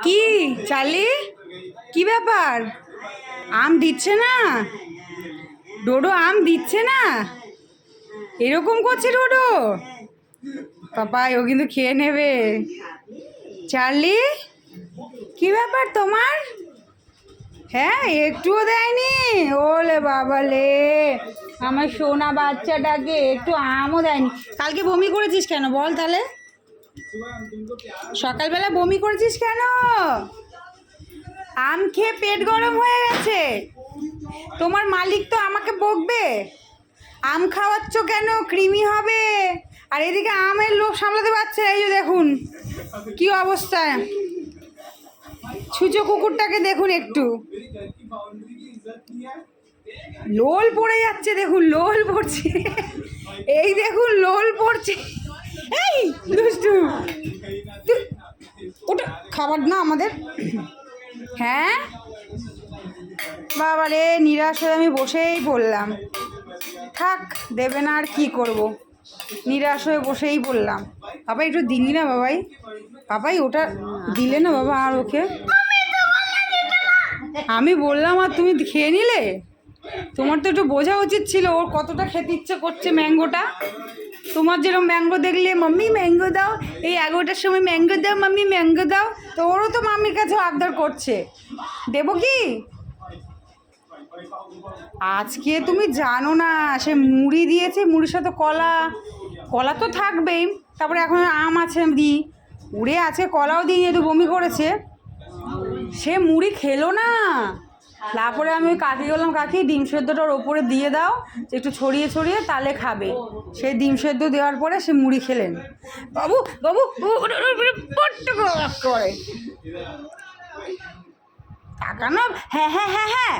কি চালি, কি ব্যাপার? আম দিচ্ছে না ডোডো? আম দিচ্ছে না, এরকম করছে ডোডো? পাপাই ও কিন্তু খেয়ে নেবে। চার্লি, কি ব্যাপার তোমার? হ্যাঁ, একটুও দেয়নি? ওলে বাবা লে, আমার সোনা বাচ্চাটাকে একটু আমও দেয়নি। কালকে বমি করেছিস কেন বল তাহলে? সকালবেলা বমি করেছিস কেন? আম খেয়ে পেট গরম হয়ে গেছে। তোমার মালিক তো আমাকে বকবে, আম খাওয়াচ্ছ কেন, কৃমি হবে। আর এদিকে আমের লোভ সামলাতে পারছে না। এই যে দেখুন কি অবস্থা, ছুঁচো কুকুরটাকে দেখুন, একটু লোল পড়ে যাচ্ছে, দেখুন লোল পড়ছে, এই দেখুন লোল পড়ছে। এই দুষ্টু, ওটা খাবার না আমাদের। হ্যাঁ বাবা রে, নিরাশ হয়ে আমি বসেই পড়লাম। থাক, দেবে না আর কি করব, নিরাশ হয়ে বসেই পড়লাম। বাবা একটু দিলি না বাবাই, বাবাই ওটা দিলে না বাবা আর ওকে। আমি বললাম আর তুমি খেয়ে নিলে? তোমার তো একটু বোঝা উচিত ছিল ওর কতটা খেতে ইচ্ছে করছে ম্যাঙ্গোটা। তোমার যেরকম ম্যাঙ্গো দেখলে মাম্মি ম্যাঙ্গো দাও, এই 11টার সময় ম্যাঙ্গো দাও মাম্মি ম্যাঙ্গো দাও, তো ওরও তো মাম্মির কাছেও আবদার করছে। দেবো কি? আজকে তুমি জানো না, সে মুড়ি দিয়েছে, মুড়ির সাথে কলা, কলা তো থাকবেই, তারপরে এখন আম আছে দিই, উড়ে আছে, কলাও দিই, একটু বমি করেছে, সে মুড়ি খেলো না। তারপরে আমি ওই কাকি বললাম, কাকি ডিম সেদ্ধটা ওর ওপরে দিয়ে দাও, একটু ছড়িয়ে ছড়িয়ে, তাহলে খাবে। সেই ডিম সেদ্ধ দেওয়ার পরে সে মুড়ি খেলেন। বাবু বাবু করে তাকানো, হ্যাঁ হ্যাঁ হ্যাঁ হ্যাঁ,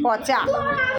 পচা।